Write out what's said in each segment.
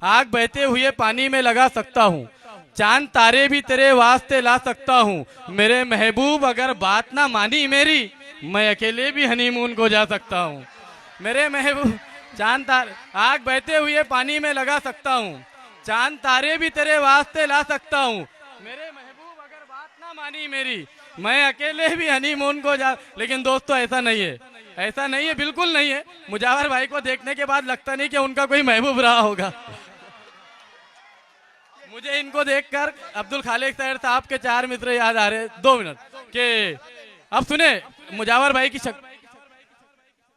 आग बहते हुए पानी में लगा सकता हूँ, चांद तारे भी तेरे वास्ते ला सकता हूँ। मेरे महबूब अगर बात ना मानी मेरी, मैं अकेले भी हनीमून को जा सकता हूँ। मेरे महबूब चांद तारे, आग बहते हुए पानी में लगा सकता हूँ, चांद तारे भी तेरे वास्ते ला सकता हूँ। मेरे महबूब अगर बात ना मानी मेरी, मैं अकेले भी हनीमून को जा। लेकिन दोस्तों ऐसा नहीं है, ऐसा नहीं है, बिल्कुल नहीं है। मुजावर भाई को देखने के बाद लगता नहीं कि उनका कोई महबूब रहा होगा। मुझे इनको देखकर अब्दुल खालिक सैयद साहब के चार मित्र याद आ रहे। 2 मिनट के अब सुने मुजावर भाई की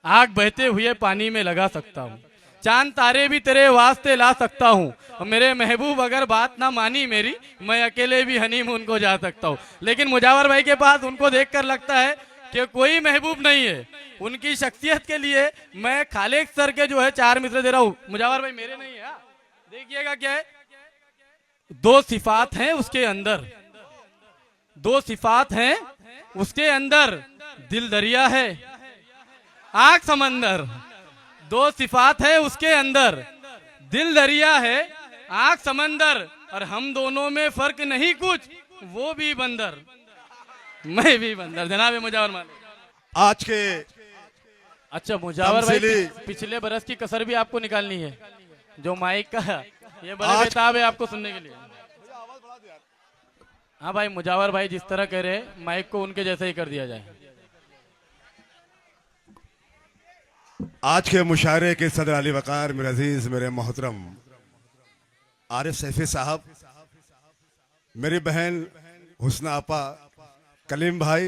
आग बहते हुए पानी में लगा सकता हूँ, चांद तारे भी तेरे वास्ते ला सकता हूँ। और मेरे महबूब अगर बात ना मानी मेरी, मैं अकेले भी हनीमून को जा सकता हूँ। लेकिन मुजावर भाई के पास उनको देखकर लगता है कि कोई महबूब नहीं है। उनकी शख्सियत के लिए मैं खालिक सर के जो है 4 मित्र दे रहा हूँ। मुजावर भाई मेरे नहीं है, देखिएगा क्या है। 2 सिफात हैं उसके अंदर, 2 सिफात हैं उसके अंदर, दिल दरिया है आग समंदर। 2 सिफात है उसके अंदर, दिल दरिया है आग समंदर। और हम दोनों में फर्क नहीं कुछ, वो भी बंदर मैं भी बंदर। जनाब मुजावर मालिक आज के अच्छा मुजावर भाई पिछले बरस की कसर भी आपको निकालनी है। जो माइक का ये बड़े बेताब है आपको सुनने के लिए। हाँ भाई मुजावर भाई जिस तरह कह रहे हैं माइक को उनके जैसे ही कर दिया जाए। आज के मुशायरे के सदर अली वकार मेरे अजीज मेरे मोहतरम आरिफ सैफी साहब, मेरी बहन हुस्ना आपा, कलीम भाई,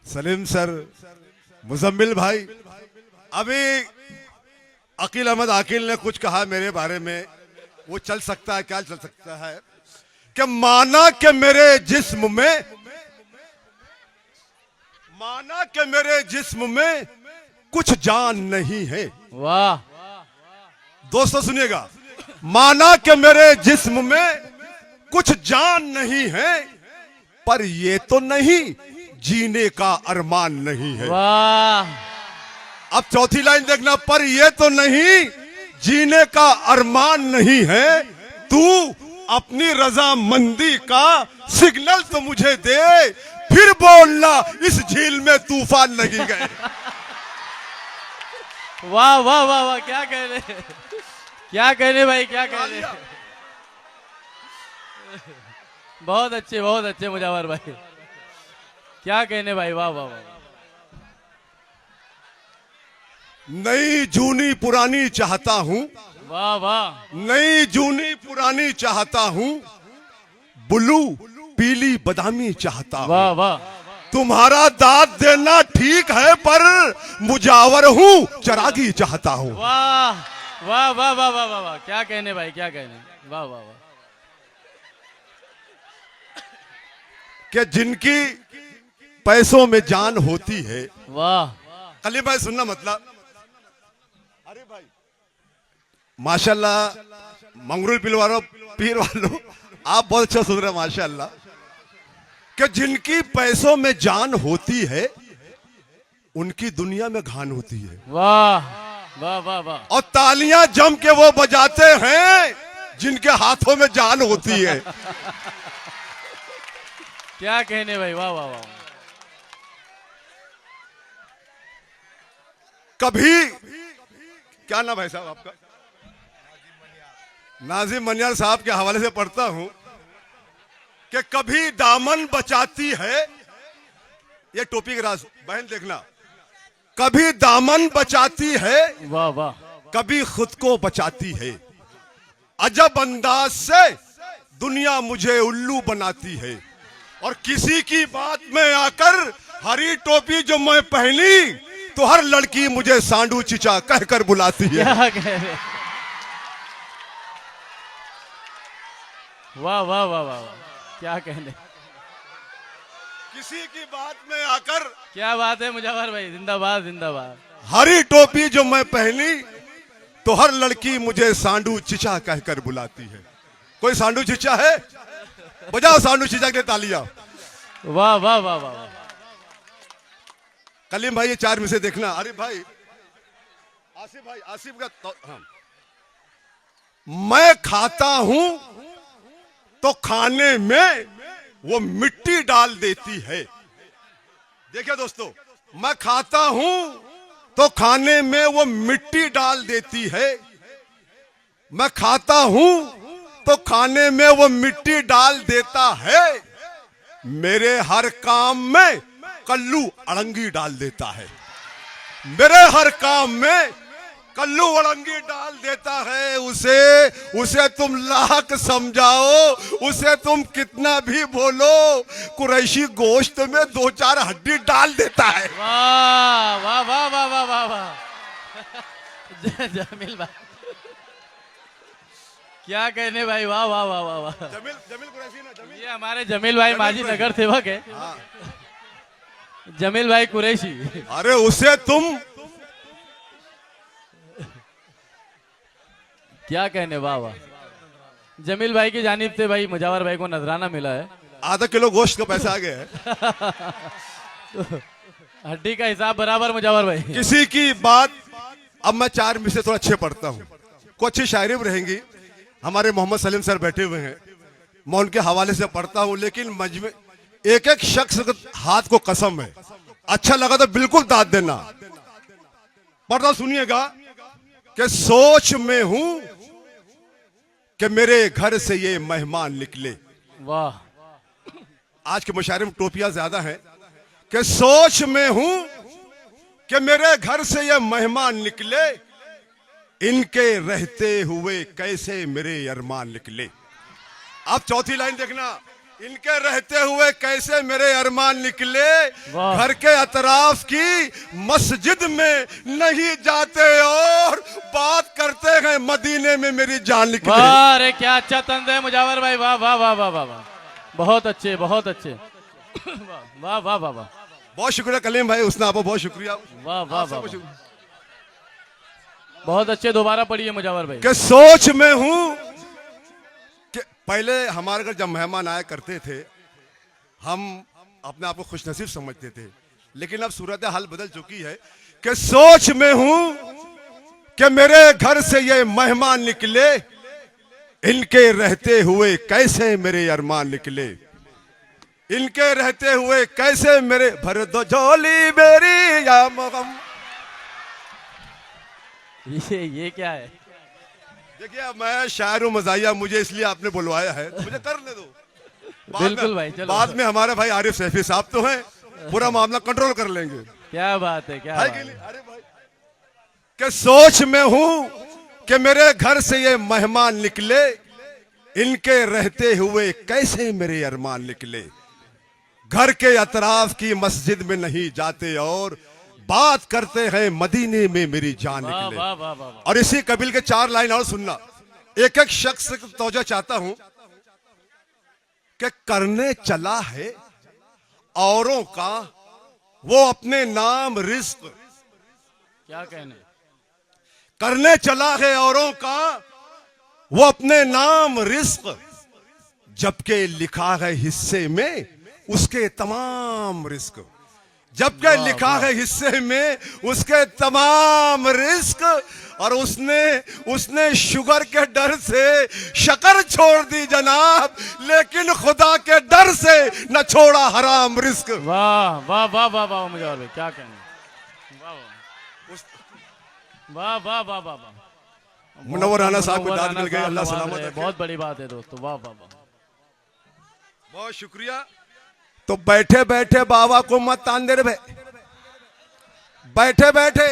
सलीम सर, मुजम्मिल भाई। अभी अकील अहमद आकिल ने कुछ कहा मेरे बारे में, वो चल सकता है क्या चल सकता है कि माना कि मेरे जिस्म में, माना कि मेरे जिस्म में कुछ जान नहीं है। वाह दोस्तों सुनिएगा, माना कि मेरे जिस्म में कुछ जान नहीं है, पर ये तो नहीं जीने का अरमान नहीं है। वाह अब चौथी लाइन देखना, पर ये तो नहीं जीने का अरमान नहीं है, तू अपनी रजामंदी का सिग्नल तो मुझे दे, फिर बोलना इस झील में तूफान नहीं गए। वाह वाह वाह वाह, क्या कह रहे, क्या कह रहे भाई, क्या कह रहे। बहुत अच्छे मुजावर भाई, क्या कहने भाई, वाह वाह वाह। नई जूनी पुरानी चाहता हूं, वाह वाह, नई जूनी पुरानी चाहता हूं, ब्लू पीली बादामी चाहता हूं। वाह वाह, तुम्हारा दाद देना ठीक है, पर मुजावर हूं चरागी चाहता हूं। वाह वाह वाह वाह वाह वाह वाह, क्या कहने भाई, क्या कहने, वाह वाह वाह। कि जिनकी पैसों में जान होती है। वाह कली भाई सुनना मतलब, अरे भाई माशाल्लाह मंगरूल पीर वालों आप बहुत अच्छा सुन रहे हैं माशाल्लाह। कि जिनकी पैसों में जान होती है, उनकी दुनिया में घान होती है। वाह वाह वाह वाह, और तालियां जम के वो बजाते हैं जिनके हाथों में जान होती है। क्या कहने भाई, वाह वाह वाह। कभी क्या नाम है साहब आपका? नाजिम मनियार साहब के हवाले से पढ़ता हूं कि कभी दामन बचाती है, ये टोपी के राज बहन देखना, कभी दामन बचाती है, वाह वाह, कभी खुद को बचाती है, अजब अंदाज से दुनिया मुझे उल्लू बनाती है, और किसी की बात में आकर हरी टोपी जो मैं पहनी, तो हर लड़की मुझे सांडू चिचा कहकर बुलाती है। क्या कह रहे, वाह वाह वाह वाह वाह, क्या कहने, किसी की बात में आकर, क्या बात है मुजावर भाई, जिंदाबाद जिंदाबाद। हरी टोपी जो मैं पहनी, तो हर लड़की मुझे सांडू चिचा कहकर बुलाती है। कोई सांडू चिचा है? बजाओ सांडू चिचा के तालियां। वाह वाह वाह वाह वाह। कलीम भाई ये 4 में से देखना। अरे भाई आसिफ भाई, आसिफ का हाँ। मैं खाता हूं तो खाने में वो मिट्टी डाल देती है। देखिए दोस्तों, मैं खाता हूं तो खाने में वो मिट्टी डाल देती है। मैं खाता हूं तो खाने में वो मिट्टी डाल देता है। मेरे हर काम में कल्लू अड़ंगी डाल देता है। मेरे हर काम में कल्लू अड़ंगी डाल देता है। उसे तुम लाख समझाओ, उसे तुम कितना भी बोलो, कुरैशी गोश्त में 2-4 हड्डी डाल देता है। वाह वाह वाह वाह वाह वाह वाह जमील भाई, क्या कहने भाई, वाह वाह वाह वाह वाह। जमील कुरैशी ना, जमील। ये हमारे जमील भाई माजी नगर सेवक है। जमील भाई कुरैशी। अरे उसे तुम क्या कहने, वाह वाह। जमील भाई की जानिब से भाई मुजावर भाई को नजराना मिला है। आधा किलो गोश्त का पैसा आ गया है। हड्डी का हिसाब बराबर मुजावर भाई। किसी की बात, अब मैं 4 में से थोड़ा अच्छे पढ़ता हूँ, कुछ अच्छी शायरी भी रहेंगी। हमारे मोहम्मद सलीम सर बैठे हुए हैं, मैं उनके हवाले से पढ़ता हूँ, लेकिन मजमे एक एक शख्स हाथ को कसम है, अच्छा लगा तो बिल्कुल दाद देना। पढ़ता सुनिएगा कि सोच में हूं कि मेरे घर से ये मेहमान निकले। वाह। आज के मुशायरे में टोपियां ज्यादा हैं कि सोच में हूं कि मेरे घर से ये मेहमान निकले, इनके रहते हुए कैसे मेरे अरमान निकले। अब चौथी लाइन देखना, इनके रहते हुए कैसे मेरे अरमान निकले, घर के अतराफ की मस्जिद में नहीं जाते और बात करते हैं मदीने में मेरी जान निकले। वाह, अरे क्या अच्छा तंज है मुजावर भाई, वाह वाह वाह वाह वाह वाह, बहुत अच्छे बहुत अच्छे। वाह वाह वाह वाह, बहुत शुक्रिया कलीम भाई, उसने आपको बहुत शुक्रिया। वाह वाह वाह, बहुत अच्छे। दोबारा पढ़िए मुजावर भाई। कि सोच में हूं कि पहले हमारे घर जब मेहमान आया करते थे, हम अपने आप को खुशनसीब समझते थे, लेकिन अब सूरत हाल बदल चुकी है। कि सोच में हूं कि मेरे घर से ये मेहमान निकले, इनके रहते हुए कैसे मेरे अरमान निकले, इनके रहते हुए कैसे मेरे भर दो झोली मेरी या मगम। ये क्या है? देखिए मैं शायर हूं मज़ाहिया, मुझे इसलिए आपने बुलवाया है, मुझे करने दो। बिल्कुल भाई, चलो। बाद में हमारे भाई आरिफ सैफी साहब तो हैं, पूरा मामला कंट्रोल कर लेंगे। क्या बात है, क्या बात है। अरे भाई कि सोच में हूं कि मेरे घर से ये मेहमान निकले, इनके रहते हुए कैसे मेरे अरमान निकले, घर के अतराफ की मस्जिद में नहीं जाते और बात करते हैं मदीने में मेरी जान निकले। वाह वाह वाह। और इसी कबील के 4 लाइन और सुनना, एक एक शख्स से तवज्जो चाहता हूं कि करने चला है औरों का वो अपने नाम रिस्क। क्या कहने, करने चला है औरों का वो अपने नाम रिस्क, जबकि लिखा है हिस्से में उसके तमाम रिस्क, जबकि लिखा है हिस्से में उसके तमाम रिस्क। और उसने शुगर के डर से शक्कर छोड़ दी जनाब, लेकिन खुदा के डर से न छोड़ा हराम रिस्क। वाह वाह वाह वाह वाह मुजावर भाई, क्या कहने, वाह वाह वाह वाह वाह। मुनव्वर राना साहब को दाद मिल गई, अल्लाह सलामत रखे। बहुत बड़ी बात है दोस्तों, वाह वाह वाह, बहुत शुक्रिया। तो बैठे बैठे बाबा को मत तान दे रे भाई, बैठे बैठे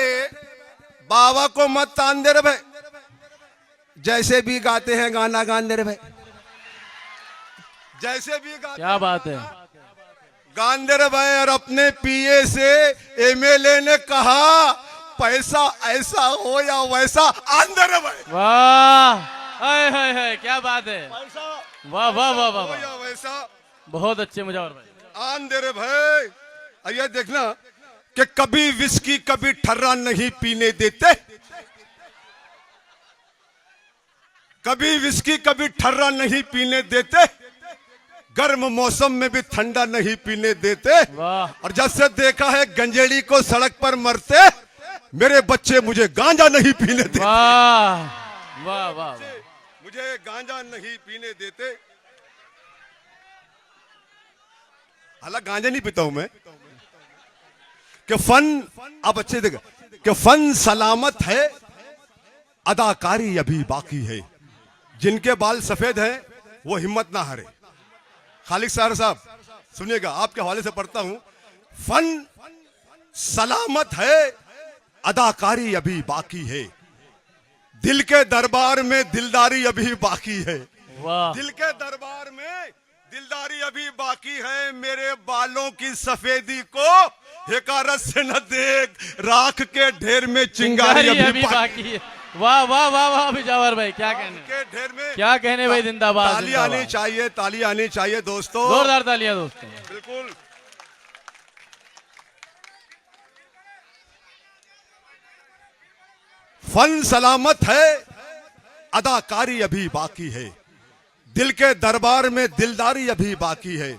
बाबा को मत तान दे रे भाई, जैसे भी गाते हैं गाना गान दे रे भाई, जैसे भी गाते। क्या बात है, गान दे रे भाई। और अपने पीए से एमएलए ने कहा पैसा ऐसा हो या वैसा आन दे रे भाई। वाह, हाय हाय हाय, क्या बात है, वाह वाह वाह वाह वाह, वैसा बहुत अच्छे मुजावर भाई, आन दे रे भाई। आइए देखना कि कभी विस्की कभी ठर्रा नहीं पीने देते, कभी विस्की कभी ठर्रा नहीं पीने देते, गर्म मौसम में भी ठंडा नहीं पीने देते। वाह। और जब से देखा है गंजेड़ी को सड़क पर मरते, मेरे बच्चे मुझे गांजा नहीं पीने देते। वाह वाह वाह वाह, मुझे गांजा नहीं पीने देते। हालांकि गांजा नहीं पीता हूं मैं। कि फन, अब अच्छे देखो, कि फन सलामत है, अदाकारी अभी बाकी है। जिनके बाल सफेद हैं वो हिम्मत ना हारे। खालिद साहब सुनिएगा, आपके हवाले से पढ़ता हूं। फन सलामत है, अदाकारी अभी बाकी है। दिल के दरबार में दिलदारी अभी बाकी है। वाह, दिल के दरबार में दिलदारी अभी बाकी है। मेरे बालों की सफेदी को हिकारत से न देख, राख के ढेर में चिंगारी अभी बाकी है। वाह वाह वाह वाह बिजावर भाई, क्या कहने, के ढेर में क्या कहने भाई, जिंदाबाद। ताली आनी चाहिए, ताली आनी चाहिए दोस्तों, जोरदार तालियां दोस्तों। बिल्कुल। फन सलामत है, अदाकारी अभी बाकी है। दिल के दरबार में दिलदारी अभी बाकी है।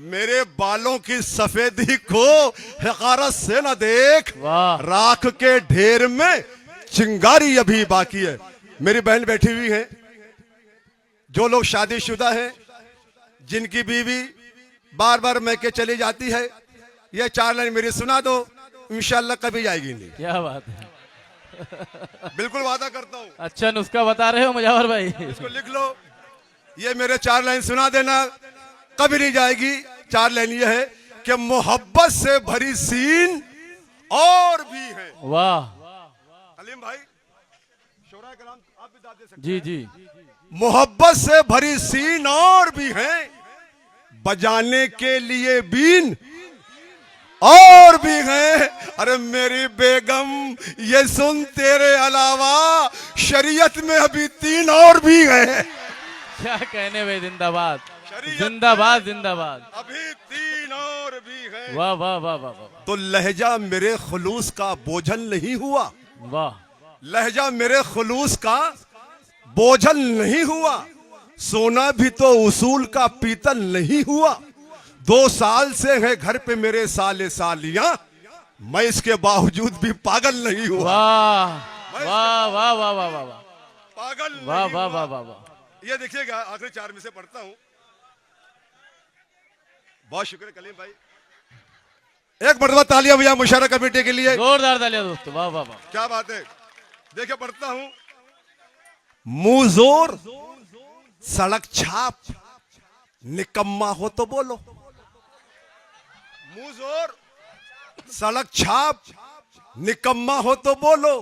मेरे बालों की सफेदी को हकारत से न देख, वाह, राख के ढेर में चिंगारी अभी बाकी है। मेरी बहन बैठी हुई है, जो लोग शादीशुदा हैं, जिनकी बीवी बार बार मैके चली जाती है, ये 4 लाइन मेरी सुना दो, इंशाल्लाह कभी जाएगी नहीं। क्या बात है, बिल्कुल वादा करता हूँ। अच्छा नुस्खा बता रहे हो मुजावर भाई। इसको लिख लो, ये मेरे 4 लाइन सुना देना, कभी नहीं जाएगी। 4 लाइन ये है कि मोहब्बत से भरी सीन और भी है। वाह, अलीम भाई, शोरा कलाम आप भी दाद दे सकते जी जी। मोहब्बत से भरी सीन और भी है, बजाने के लिए बीन और भी है। अरे मेरी बेगम ये सुन, तेरे अलावा शरीयत में अभी 3 और भी है। क्या कहने भाई, जिंदाबाद शरीयत जिंदाबाद जिंदाबाद। अभी 3 और भी है। वाह वाह वाह वाह वाह तो लहजा मेरे खुलूस का बोझल नहीं हुआ। वाह, लहजा मेरे खुलूस का बोझल नहीं हुआ। सोना भी तो उसूल का पीतल नहीं हुआ। 2 साल से है घर पे मेरे साले सालियां, मैं इसके बावजूद भी पागल नहीं हुआ। वाह वाह वाह वाह वाह वाह वाह, पागल वाह नहीं वाह हुआ। वाह वाह वाह। ये देखिएगा, आखिरी 4 में से पढ़ता हूं। बहुत शुक्रिया कलीम भाई, एक मरतबा तालियां भैया मुशारा कमेटी के लिए। जोरदार तालियां दोस्तों, वाह वाह वाह। क्या बात है। देखिए पढ़ता हूं। मुंह जोर सड़क छाप, निकम्मा हो तो बोलो। मुंह जोर सड़क छाप, निकम्मा हो तो बोलो।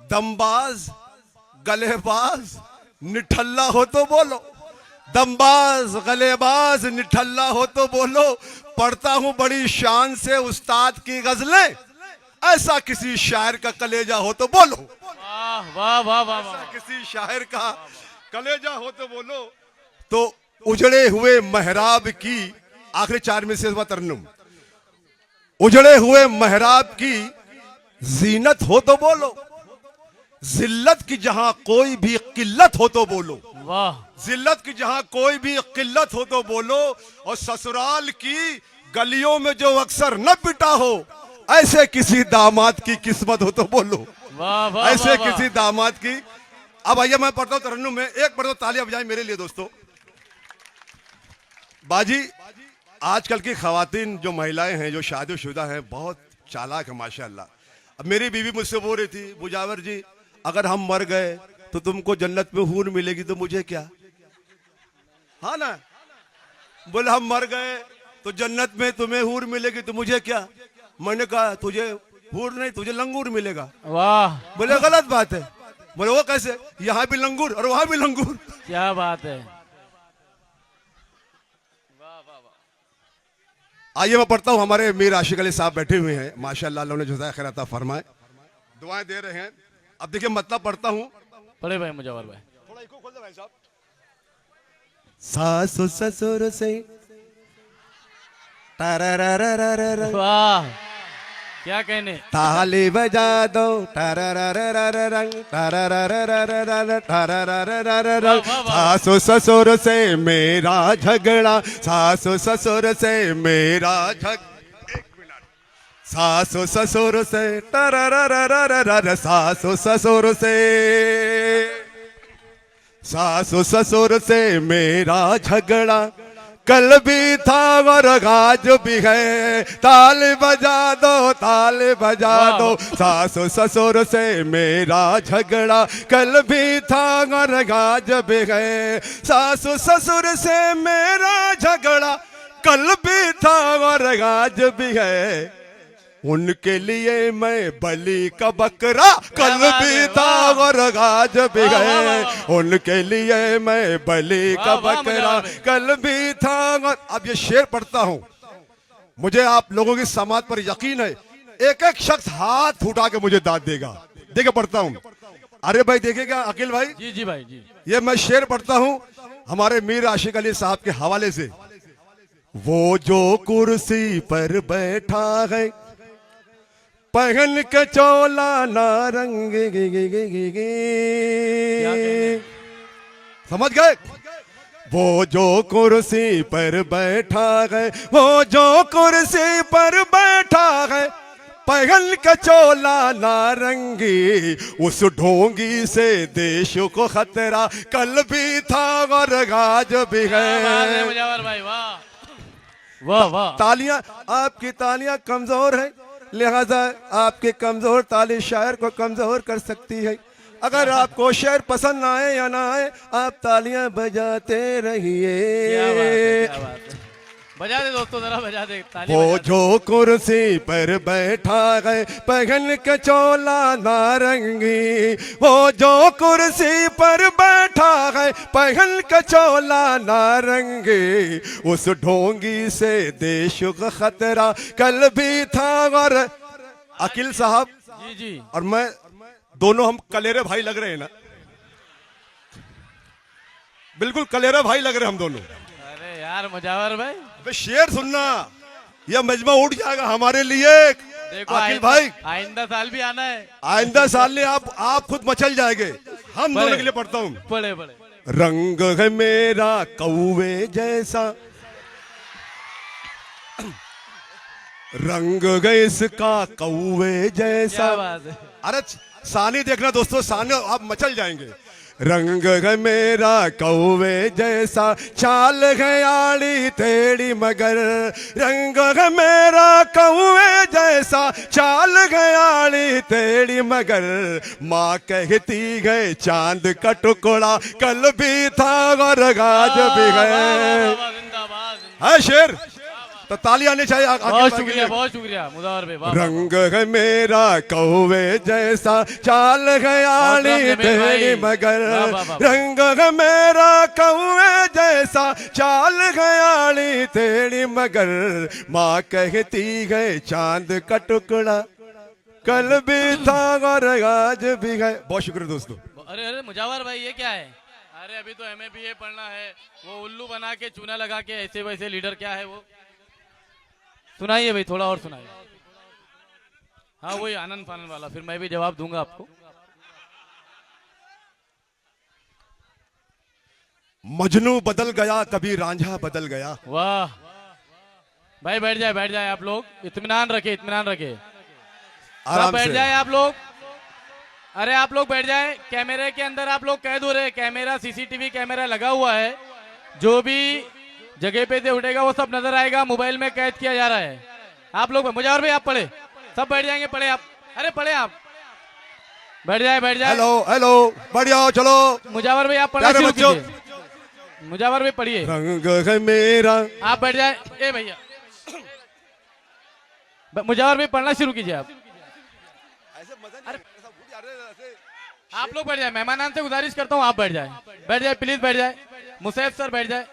दमबाज गलेबाज निठल्ला हो तो बोलो। दमबाज गलेबाज निठल्ला हो तो बोलो। पढ़ता हूं बड़ी शान से उस्ताद की गजलें, ऐसा किसी शायर का कलेजा हो तो बोलो। वाह वाह वाह वाह वाह। किसी शायर का कलेजा हो तो बोलो। तो उजड़े हुए महराब की, आखिरी 4 में से तरन्नुम, उजड़े हुए महराब की जीनत हो तो बोलो। जिल्लत की जहां कोई भी किल्लत हो तो बोलो। वाह, जिल्लत की जहां कोई भी किल्लत हो तो बोलो। और ससुराल की गलियों में जो अक्सर न पिटा हो, ऐसे किसी दामाद की किस्मत हो तो बोलो। वाह वाह, ऐसे वाह, किसी दामाद की। अब आइए मैं पढ़ता हूं तरन्नुम में, एक पढ़ता हूं, तालियां बजाएं मेरे लिए दोस्तों। बाजी, आजकल की खवातीन जो महिलाएं हैं, जो शादीशुदा हैं, बहुत चालाक है माशाअल्लाह। अब मेरी बीवी मुझसे बोल रही थी, मुजावर जी अगर हम मर गए तो तुमको जन्नत में हूर मिलेगी, तो मुझे क्या। हाँ ना, बोले हम मर गए तो जन्नत में तुम्हें हूर मिलेगी, तो मुझे क्या। मैंने कहा तुझे हूर नहीं, तुझे लंगूर मिलेगा। वाह, बोले गलत बात है। बोले वो कैसे, यहाँ भी लंगूर और वहां भी लंगूर। क्या बात है। आइए मैं पढ़ता हूं। हमारे मीर आशिक अली साहब बैठे हुए हैं, माशाअल्लाह, अल्लाह उन्हें जज़ाए खैर अता फरमाए, दुआएं दे रहे हैं। अब देखिए मतलब पढ़ता हूं। पढ़े भाई मुजावर भाई। थोड़ा इको खोल दे भाई साहब। सासु ससुर से टररररररर, वाह, क्या कहने। ताली बजा दो, टररररररर, टररररररर, टररररररर। वाह, वाह, वाह। सासु ससुर से मेरा झगड़ा, सासु ससुर से मेरा सासु ससुर से टररररररर, सासु ससुर से, सासु ससुर से मेरा झगड़ा कल भी था और आज भी है, ताल बजा दो ताल बजा दो। सासु ससुर से मेरा झगड़ा कल भी था और आज भी है, सासु ससुर से मेरा झगड़ा कल भी था और आज भी है। उनके लिए मैं बलि का बकरा कल भी था और आज भी है, उनके लिए मैं बलि का बकरा कल भी था और। अब ये शेर पढ़ता हूं, मुझे आप लोगों की समाज पर यकीन है, एक एक शख्स हाथ उठा के मुझे दाद देगा। देखिए पढ़ता हूं, अरे भाई देखेगा अकील भाई। जी जी भाई जी। ये मैं शेर पढ़ता हूं हमारे मीर आशिक अली साहब के हवाले से। वो जो कुर्सी पर बैठा है पहन के चोला नारंग समझ गए। वो जो कुर्सी पर बैठा है, वो जो कुर्सी पर बैठा है पहन के चोला नारंगी, उस ढोंगी से देश को खतरा कल भी था और आज भी है। मुजावर भाई वाह वाह वाह। तालियां, आपकी तालियां कमजोर है, लिहाजा आपके कमजोर ताली शायर को कमजोर कर सकती है। अगर आपको शेर पसंद ना आए या ना आए, आप तालियां बजाते रहिए। बजा दे दोस्तों, जरा बजा दे ताली। वो जो कुर्सी पर बैठा है पहन के चोला नारंगी, वो जो कुर्सी पर बैठा है पहन के चोला नारंगी, उस ढोंगी से देश का खतरा कल भी था और। अकील साहब जी जी और मैं दोनों हम कलेरे भाई लग रहे हैं ना, बिल्कुल कलेरे भाई लग रहे हैं हम दोनों। अरे यार मुजावर भाई, अबे शेर सुनना, यह मजमा उठ जाएगा हमारे लिए। देखो अकील भाई आइंदा साल भी आना है। आइंदा साल में आप खुद मचल जाएंगे, हम दोनों के लिए पढ़ता हूँ। पढ़े पढ़े। रंग है मेरा कौवे जैसा, रंग है इसका कौवे जैसा। क्या बात है। अरे सानी देखना दोस्तों, सानी आप मचल जाएंगे। रंग है मेरा कौवे जैसा, चाल है आड़ी टेढ़ी मगर, रंग है मेरा कौवे जैसा, चाल है आड़ी टेढ़ी मगर, माँ कहती है चांद का टुकड़ा कल भी था और आज भी है। है शेर तो ताली आनी चाहिए। बहुत शुक्रिया मुजावर भाई। रंग है मेरा कौवे जैसा, चाल है आड़ी टेढ़ी मगर, रंग है मेरा कौवे जैसा, चाल है आड़ी टेढ़ी मगर, माँ कहती है चांद का टुकड़ा कल भी था और आज भी है। बहुत शुक्रिया दोस्तों। अरे अरे मुजावर भाई ये क्या है? अरे अभी तो हमें भी ये पढ़ना है। वो उल्लू बना के चूना लगा के ऐसे वैसे लीडर क्या है वो? सुनाइए भाई, थोड़ा और सुनाइए। हाँ वही आनंद फानंद वाला, फिर मैं भी जवाब दूंगा आपको। मजनू बदल गया कभी रांझा बदल गया। वाह भाई, बैठ जाए आप लोग, इत्मीनान रखे सब बैठ जाए आप लोग। अरे आप लोग बैठ जाए, कैमरे के अंदर आप लोग कैद हो रहे। कैमरा सीसीटीवी कैमरा लगा हुआ है, जो भी जगह पे से उठेगा वो सब नजर आएगा। मोबाइल में कैद किया जा रहा है। आप लोग मुजावर भाई आप पढ़े, सब बैठ जाएंगे। पढ़े आप, अरे पढ़े आप, बैठ जाए। हेलो बढ़िया, चलो मुजावर भाई आप पढ़ना शुरू कीजिए। मुजावर भाई पढ़िए। रंग है मेरा, आप बैठ जाए। ए भैया मुजावर भाई पढ़ना शुरू कीजिए आप। आप लोग बैठ जाए, मेहमानान से गुजारिश करता हूँ आप बैठ जाए प्लीज बैठ जाए। मुसैब सर बैठ जाए,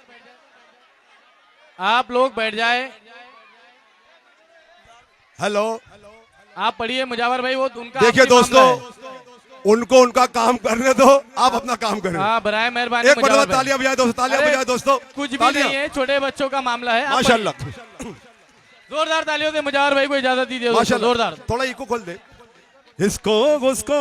आप लोग बैठ जाए। हेलो आप पढ़िए मुजावर भाई, वो उनका देखिए दोस्तों, उनको उनका काम करने दो, आप अपना काम करें। हाँ बराए मेहरबानी। एक बार तालियां बजाएं दोस्तों, तालियां बजाएं दोस्तों। कुछ भी नहीं है, छोटे बच्चों का मामला है। माशाल्लाह, जोरदार तालियों से मुजावर भाई को इजाजत दीजिए। जोरदार थोड़ा इको खोल दे। इसको उसको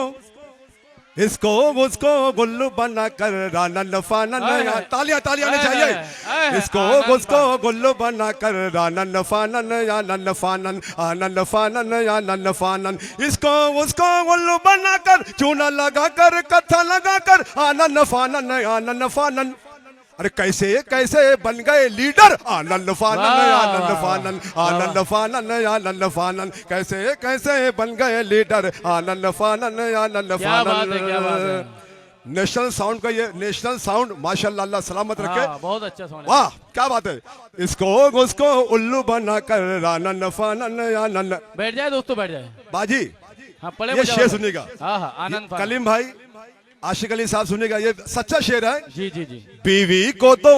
इसको उसको गुल्लू बना कर रानन फानन तालियां तालियां आनी चाहिए। इसको उसको गुल्लू बना कर रानन फानन आनन फानन आनन फानन आनन फानन। इसको उसको गुल्लू बना कर चूना लगा कर कथा लगा कर आनन फानन आनन फानन। अरे कैसे कैसे बन गए लीडर आनंद फानन आनंद फानन आनंद फानन आनंद फानन। कैसे कैसे बन गए लीडर आनंद फानन आनंद क्या बात फानन। है, क्या बात है। नेशनल साउंड का ये नेशनल साउंड माशाल्लाह अल्लाह सलामत रखे। हाँ, बहुत अच्छा सोने। वाह क्या बात है। इसको उसको उल्लू बना कर आनंद फानन आनंद। बैठ जाए दोस्तों, बैठ जाए। बाजी हाँ, पढ़े ये शेर सुनिएगा। हाँ हाँ, आनंद फानन। कलीम भाई आशिक अली साहब सुनिएगा, ये सच्चा शेर है। जी जी जी। बीवी को तो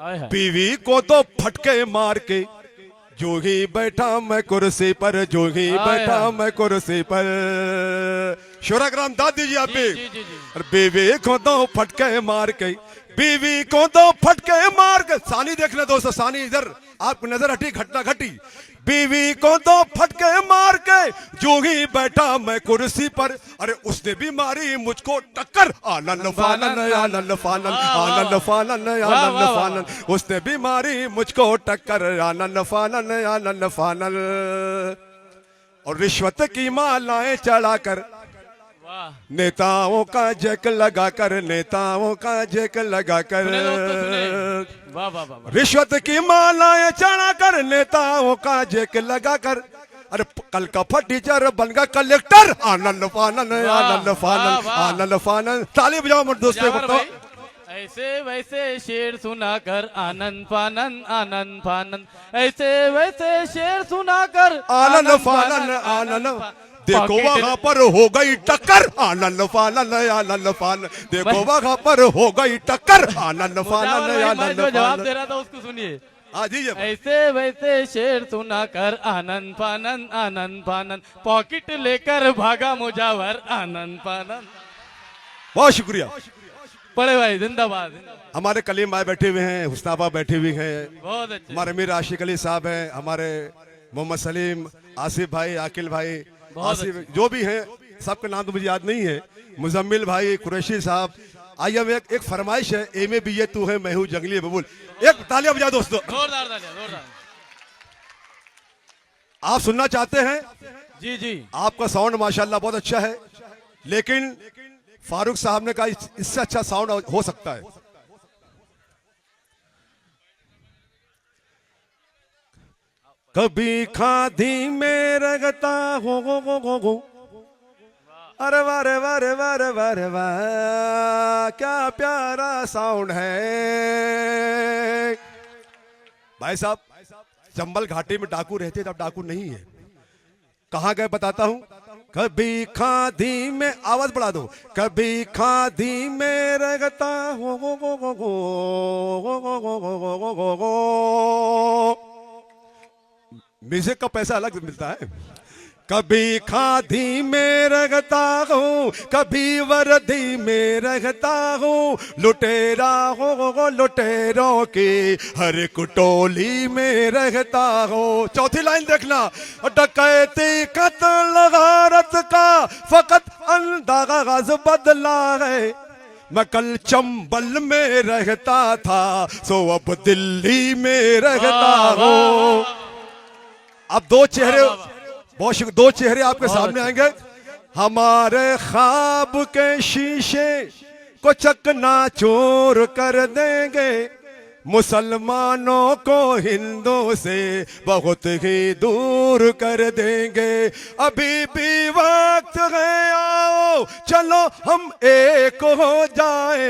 आए हाय। बीवी को तो फटके मार के जोगी बैठा मैं कुर्सी पर जोगी बैठा मैं कुर्सी पर। शुराग्राम दाद दीजिए आप भी। जी जी जी। और बीवी को तो फटके मार के बीवी को तो फटके मार के। सानी देखना दोस्तों, सानी इधर आपकी नजर हटी घटना घटी। बीवी को तो फटके मार के जोगी बैठा मैं कुर्सी पर। अरे उसने भी मारी मुझको टक्कर आनंद फानन आनंद फानन आनंद फानन आनंद फानन। उसने भी मारी मुझको टक्कर आनंद फानन आनंद फानन। और रिश्वत की मालाएं चढ़ाकर वाह। नेताओं का जैक लगाकर नेताओं का जैक लगाकर। सुने दोस्तों, सुने। वाह वाह वाह वाह। रिश्वत की मालाएं चढ़ाकर नेताओं का जैक लगाकर। अरे कल का फटीचर बन गया कलेक्टर आनंद फानन आनंद फानन आनंद फानन। ताली बजाओ मेरे दोस्तों जावर को। भाई, ऐसे वैसे शेर सुनाकर आनंद फानन आनंद फानन। ऐसे वैसे शेर सुनाकर आनंद फानन आनंद। देखो वहां पर हो गई टक्कर आनंद फानन आनंद फानन। देखो वहां पर हो गई टक्कर आनंद फानन आनंद जो जवाब फानन। दे रहा था उसको सुनिए। जी ऐसे वैसे शेर सुनाकर आनंद फानन आनंद फानन। पॉकेट लेकर भागा मुजावर आनंद फानन। बहुत शुक्रिया। बड़े भाई जिंदाबाद, जिंदाबाद। हमारे कलीम भाई बैठे हुए हैं, हुस्नाबा बैठी हुई हैं, बहुत अच्छे। हमारे मीर आशिक अली साहब हैं, हमारे मोहम्मद सलीम, आसिफ भाई, आकिल भाई, आसिफ जो भी हैं सबका नाम तो मुझे याद नहीं है। मुजम्मिल भाई, कुरैशी साहब। आइए हम एक फरमाइश है, ए में भी ये तू है मैं हूँ जंगली बबूल। एक तालियां बजा दोस्तों। जोरदार तालियां, जोरदार। आप सुनना चाहते हैं? जी जी। आपका साउंड माशाल्लाह बहुत अच्छा है, लेकिन फारूक साहब ने कहा इससे अच्छा साउंड हो सकता है। कभी खादी में रगता हो अरे वारे वारे वारे वारे वाह क्या प्यारा साउंड है। भाई साहब चंबल घाटी में डाकू रहते थे, अब डाकू नहीं है। कहां गए बताता हूं। कभी खादी में आवाज बढ़ा दो। कभी खादी में रगता हो म्यूजिक का पैसा अलग मिलता है। कभी खादी में रगता हूँ कभी वर्दी में रहता हूँ। लुटेरा हो लुटेरों की हर कुटोली में रहता हूँ। चौथी लाइन देखना। डकैती कत्ल गारत का फकत अंदाज बदला है। मैं कल चंबल में रहता था सो अब दिल्ली में रहता हूँ। अब दो चेहरे आपके सामने आएंगे। हमारे ख्वाब के शीशे को चकनाचूर कर देंगे। मुसलमानों को हिंदू से बहुत ही दूर कर देंगे। अभी भी वक्त है आओ चलो हम एक हो जाए।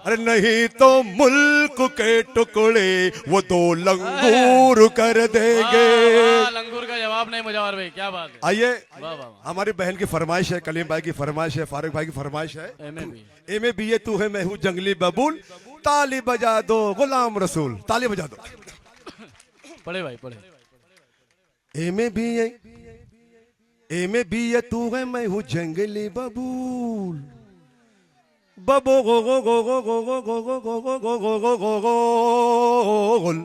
अरे नहीं तो मुल्क के टुकड़े वो दो लंगूर कर देंगे। लंगूर का जवाब नहीं मुजावर भाई, क्या बात है। आइए हमारी बहन की फरमाइश है, कलीम भाई की फरमाइश है, फारूक भाई की फरमाइश है। एम ए बी ए तू है मैं हूँ जंगली बबूल। ताली बजा दो गुलाम रसूल। ताली बजा दो। पढ़े भाई पढ़े। एम ए बी ए तू है मैं हूँ जंगली बबूल। बबो गो गो गो गो गो गो गो गो गो गो गो गो गो गोल।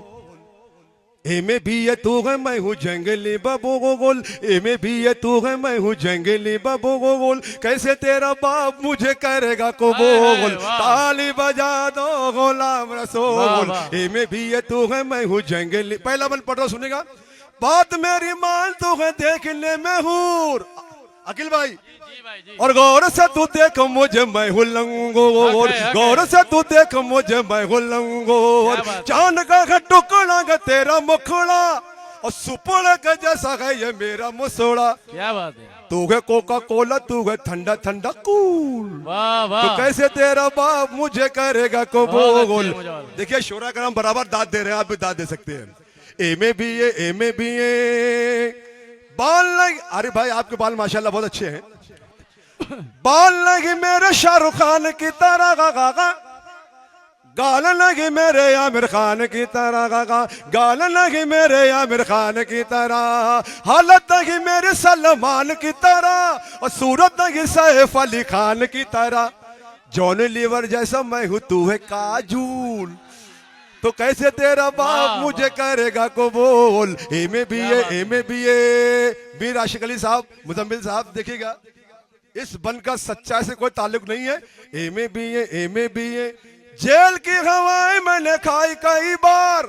ए में भी ये तू है मैं हूँ जंगली बबूल, ए में भी ये तू है मैं हूँ जंगली बबूल, कैसे तेरा बाप मुझे करेगा कबूल, वाह। ताली बजा दो गुलाम वाह, रसूल, वाह। ए में भी ये तू है मैं हूँ जंगली। पहला बन पढ़ो सुनेगा, बात मेरी मान तू है देखने में हूर, अखिल भाई जी भाई जी। और गौर से तू देख मुझे मैं हूँ लंगोर, हक है। गौर से तू देख मुझे मैं हूँ लंगोर, क्या बात है। चांद का है टुकड़ा का तेरा मुखड़ा और सुपड़ का जैसा है ये मेरा मुसोड़ा, क्या बात है। तू है कोका कोला तू है ठंडा ठंडा कूल, वाह तो वाह। कैसे तेरा बाप मुझे करेगा बहुत कबूल। अच्छे मुझे वाला। देखिए शोरा कराम बराबर दाद दे रहे हैं, आप भी दाद दे सकते हैं। ए में भी ये, ए में भी ये, बाल लगे, अरे भाई आपके बाल माशाल्लाह बहुत अच्छे हैं, बाल लगे मेरे शाहरुख खान की तरह गा, गाल लगे मेरे आमिर खान की तरह गा, गाल लगे मेरे आमिर खान की तरह, हालत लगी मेरे सलमान की तरह और सूरत लगी सैफ अली खान की तरह, जॉन लीवर जैसा मैं हूँ तू है काजूल, तो कैसे तेरा बाप वाह, मुझे करेगा कबूल। ए में भी क्या है, बात ए में भी है। मीर आशिक अली साहब, मुजम्मिल साहब देखिएगा, इस बन का सच्चाई से कोई ताल्लुक नहीं है। ए में भी है, ए में भी है, जेल की हवाएं मैंने खाई कई बार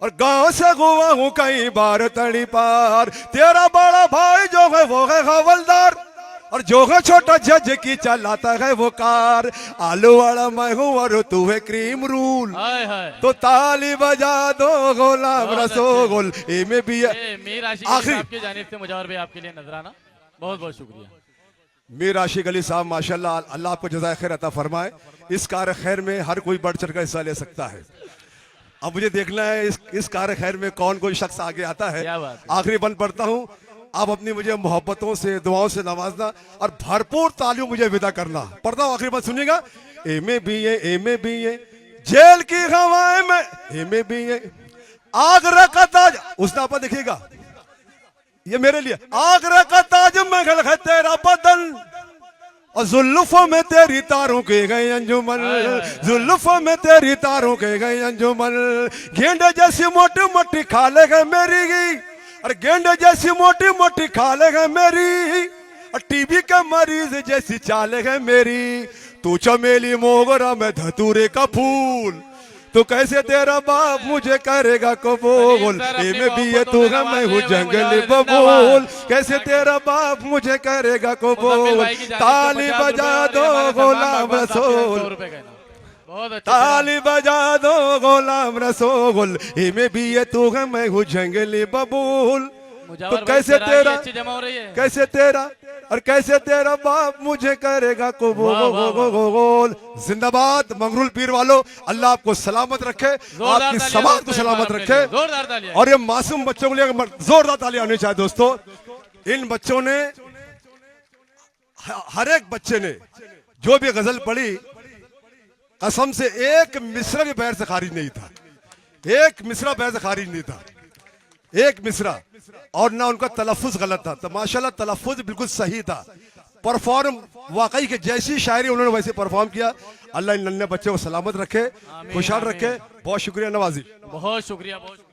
और गांव से गुआ हूं कई बार तड़ी पार, तेरा बड़ा भाई जो है वो है हवलदार और जो है छोटा जज की चलाता है वो कार, आलू वाला मैं हूँ और तू है क्रीम रूल, हाय हाय। तो ताली बजा दो गुलाम बहुत रसूल। ए में भी है। ये मीर आशिक आखिरी- अली साहब की जानिब से मुजावर भाई आपके लिए नजराना, बहुत बहुत शुक्रिया। मीर आशिक अली साहब माशाल्लाह, अल्लाह आपको जज़ाए खैर अता फरमाए। इस कार खैर में हर कोई बढ़ चढ़ कर हिस्सा ले सकता है। अब मुझे देखना है इस कार खैर में कौन कोई शख्स आगे आता है। क्या बात है। आखिरी बंद पढ़ता हूँ, आप अपनी मुझे मोहब्बतों से दुआओं से नवाजना और भरपूर तालियों मुझे विदा करना। पढ़ता हूँ आखिरी बात सुनिएगा, ए में भी है, ए में भी है, जेल की हवाएं में, ए में भी है, आगरा का ताज, उसने आपा देखिएगा ये मेरे लिए, आगरा का ताज महल है तेरा बदन और जुल्फों में तेरी तारों के गए अंजुमन, जुल्फों में तेरी तारों के गए अंजुमन, गेंडे जैसी मोटी मोटी खाले गए मेरी और गेंडे जैसी मोटी मोटी खाले गए मेरी और टीबी के मरीज जैसी चाले गए मेरी, तू चमेली मोगरा में धतूरे का फूल, तो कैसे तेरा बाप मुझे करेगा कबूल। ए में भी ये तू है मैं हूँ जंगली बबूल, कैसे तेरा बाप मुझे करेगा कबूल, ताली बजा दो गुलाम रसूल, बहुत अच्छा। ताली बजा दो गुलाम रसूल। ए में भी ये तू है मैं हूँ जंगली बबूल, तो कैसे तेरा, जमा हो रही है, कैसे तेरा और कैसे तेरा बाप मुझे करेगा कबूल। जिंदाबाद मंगरूल पीर वालों, अल्लाह आपको सलामत रखे, आपकी समाज को सलामत रखे, जोरदार तालियां। और ये मासूम बच्चों के लिए जोरदार तालियां होनी चाहिए। दोस्तों इन बच्चों ने, हर एक बच्चे ने जो भी गजल पढ़ी, कसम से एक मिसरा भी पैर से खारिज नहीं था, एक मिसरा पैर से खारिज नहीं था, एक मिसरा, और ना उनका तलफ़ुज़ गलत था। तो माशाल्लाह तलफ़ुज़ बिल्कुल सही था, परफॉर्म वाकई के जैसी शायरी उन्होंने वैसे परफॉर्म किया। अल्लाह इन नन्हे बच्चे को सलामत रखे, खुशहाल रखे। बहुत शुक्रिया नवाजी। बहुत शुक्रिया, बहुत शुक्रिया।